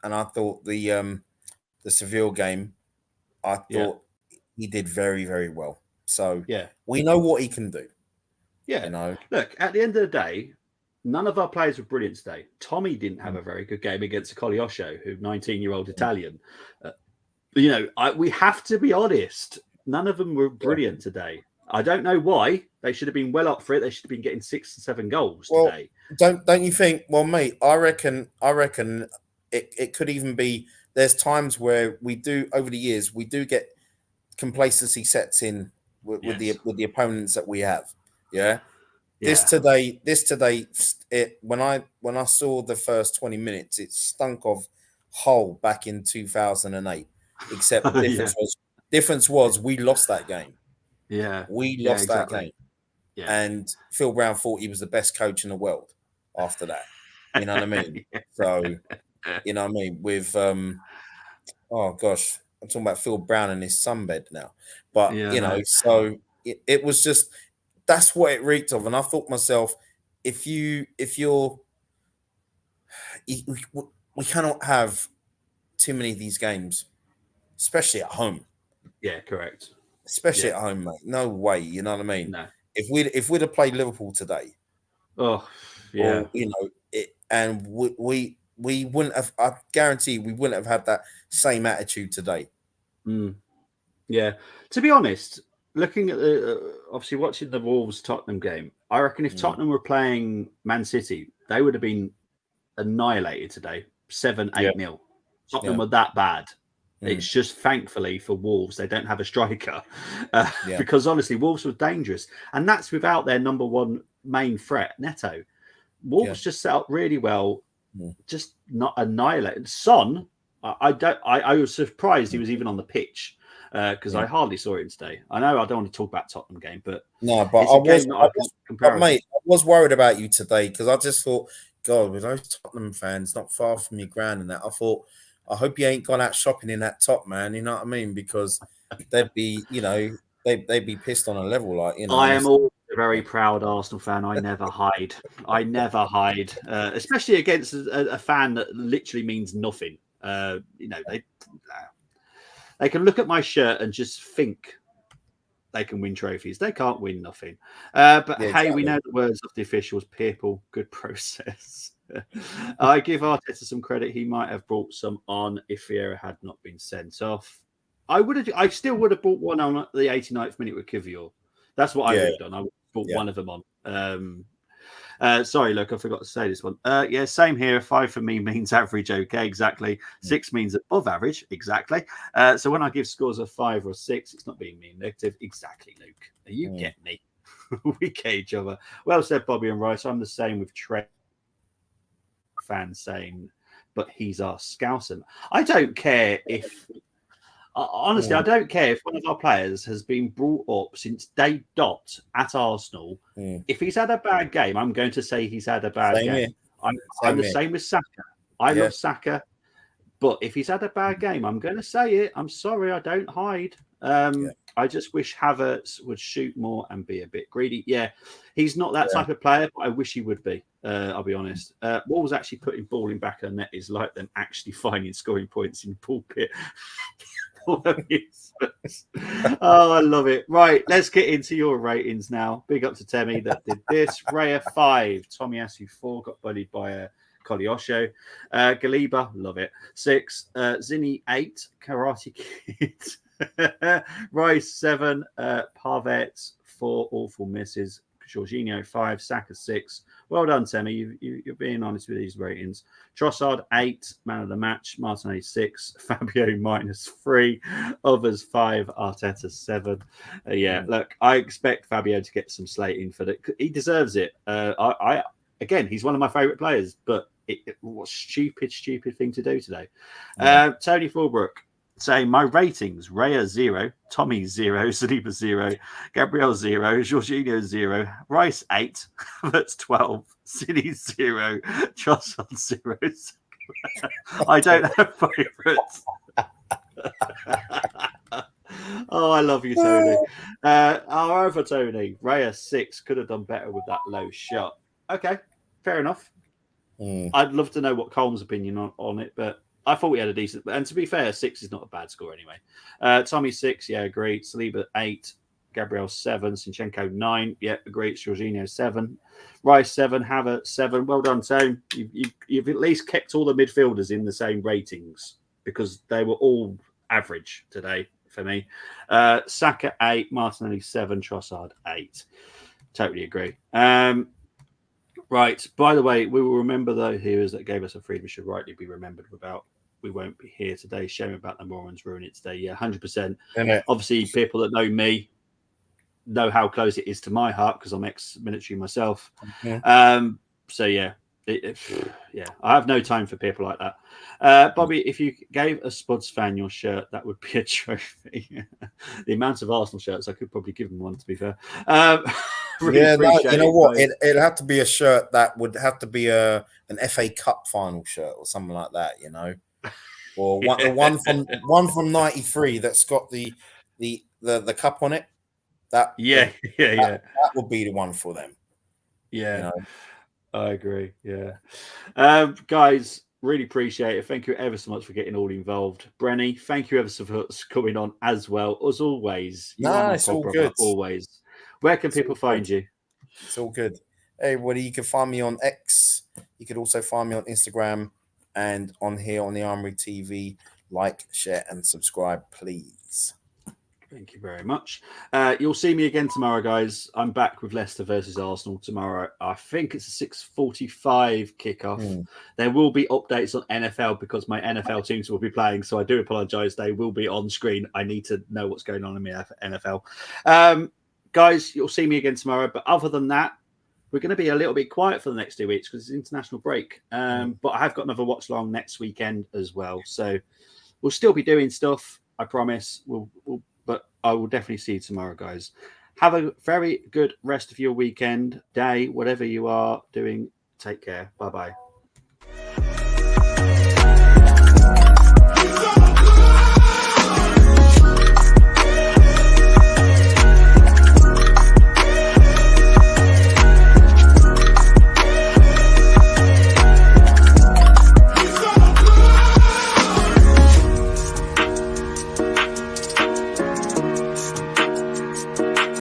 the Seville game, I thought he did very, very well. So we know what he can do. Yeah, you know. Look, at the end of the day, none of our players were brilliant today. Tommy didn't have a very good game against Coliosho, who 19-year-old Italian. We have to be honest. None of them were brilliant today. I don't know why. They should have been well up for it. They should have been getting 6 and 7 goals today. Don't you think? Well, mate, I reckon it could even be. There's times where we do over the years we do get complacency sets in with the opponents that we have. Yeah. This today, when I saw the first 20 minutes, it stunk of Hull back in 2008. Except the difference was we lost that game. Yeah, we lost that game. Yeah. And Phil Brown thought he was the best coach in the world after that. You know what I mean? So, you know what I mean? With oh gosh, I'm talking about Phil Brown and his sunbed now. But so it was just. That's what it reeked of, and I thought to myself, we cannot have too many of these games, especially at home. Yeah, correct. Especially at home, mate. No way. You know what I mean? No. If we'd have played Liverpool today, and we wouldn't have. I guarantee we wouldn't have had that same attitude today. Yeah. To be honest. Looking at obviously watching the Wolves Tottenham game, I reckon if Tottenham were playing Man City, they would have been annihilated today, 7-8-0. Tottenham were that bad. It's just thankfully for Wolves, they don't have a striker because honestly, Wolves were dangerous, and that's without their number one main threat, Neto. Wolves just set up really well, just not annihilated. Son, I was surprised he was even on the pitch. Because I hardly saw him today. I know I don't want to talk about Tottenham game, but no, but mate, I was worried about you today because I just thought, God, with those Tottenham fans not far from your ground and that, I thought, I hope you ain't gone out shopping in that top, man. You know what I mean? Because they'd be, they'd be pissed on a level, like I am always a very proud Arsenal fan. I never hide. Especially against a fan that literally means nothing. They can look at my shirt and just think they can win trophies. They can't win nothing. Hey, we know the words of the officials. People, good process. I give Arteta some credit. He might have brought some on if Vieira had not been sent off. I still would have brought one on at the 89th minute with Kivior. That's what I would have done. I would have brought one of them on. Sorry, look, I forgot to say this one. Yeah, same here. 5 for me means average. Okay, exactly. 6 means above average. Exactly. So when I give scores of 5 or 6, it's not being mean negative. Exactly, Luke. You get me. We get each other. Well said, Bobby and Rice. I'm the same with Trey. Fans saying, but he's our Scouser. I don't care if. Honestly, I don't care if one of our players has been brought up since day dot at Arsenal. If he's had a bad game, I'm going to say he's had a bad game. I'm the same with Saka. I love Saka. But if he's had a bad game, I'm going to say it. I'm sorry, I don't hide. I just wish Havertz would shoot more and be a bit greedy. Yeah, he's not that type of player, but I wish he would be. I'll be honest. Wolves actually putting ball in back of the net is like them actually finding scoring points in pulpit. Oh, I love it. Right, let's get into your ratings now. Big up to Temi that did this. Raya 5, Tomiyasu 4, got bullied by Kolyosho. Galiba, love it. 6, Zinni 8, Karate Kid. Rice 7, Parvets 4, awful misses. Jorginho 5, Saka 6. Well done, Temi. You're being honest with these ratings. Trossard 8, man of the match. Martinelli 6, Fabio -3, others 5, Arteta 7. Look, I expect Fabio to get some slating for that. He deserves it. Again, he's one of my favourite players, but it was stupid thing to do today. Tony Fulbrook saying my ratings: Raya 0, Tommy 0, Saliba 0, Gabriel 0, Jorginho 0, Rice 8, that's 12, City 0, Trossard 0. I don't have favourites. Oh, I love you, Tony. Our other Tony, Raya 6, could have done better with that low shot. Okay, fair enough. I'd love to know what Cole's opinion on it, but I thought we had a decent. And to be fair, 6 is not a bad score anyway. Tommy 6, yeah, agreed. Saliba 8, Gabriel 7, Zinchenko 9, yeah, agreed. Jorginho 7, Rice 7, Havertz 7. Well done, Tone. You've at least kept all the midfielders in the same ratings because they were all average today for me. Saka 8, Martinelli 7, Trossard 8. Totally agree. Right. By the way, we will remember those heroes that gave us a freedom should rightly be remembered without. We won't be here today. Shame about the Morons ruining it today. Yeah, 100%. Obviously, people that know me know how close it is to my heart because I'm ex-military myself. So yeah, I have no time for people like that. Bobby, if you gave a Spuds fan your shirt, that would be a trophy. The amount of Arsenal shirts, I could probably give them one. To be fair. Really you know what? It'd have to be a shirt that would have to be an FA Cup final shirt or something like that, you know, or one from '93 that's got the cup on it. That would be the one for them. Yeah, you know? I agree. Yeah, guys, really appreciate it. Thank you ever so much for getting all involved. Brenny, thank you ever so much for coming on as well. As always, it's all good. Always. Where can people find you? It's all good. Hey, everybody, you can find me on X. You could also find me on Instagram and on here on the Armoury TV. Like, share, and subscribe, please. Thank you very much. You'll see me again tomorrow, guys. I'm back with Leicester versus Arsenal tomorrow. I think it's a 6:45 kickoff. There will be updates on NFL because my NFL teams will be playing. So I do apologise. They will be on screen. I need to know what's going on in the NFL. Guys, you'll see me again tomorrow. But other than that, we're going to be a little bit quiet for the next 2 weeks because it's international break. But I have got another watch long next weekend as well. So we'll still be doing stuff. I promise. But I will definitely see you tomorrow, guys. Have a very good rest of your weekend, day, whatever you are doing. Take care. Bye-bye.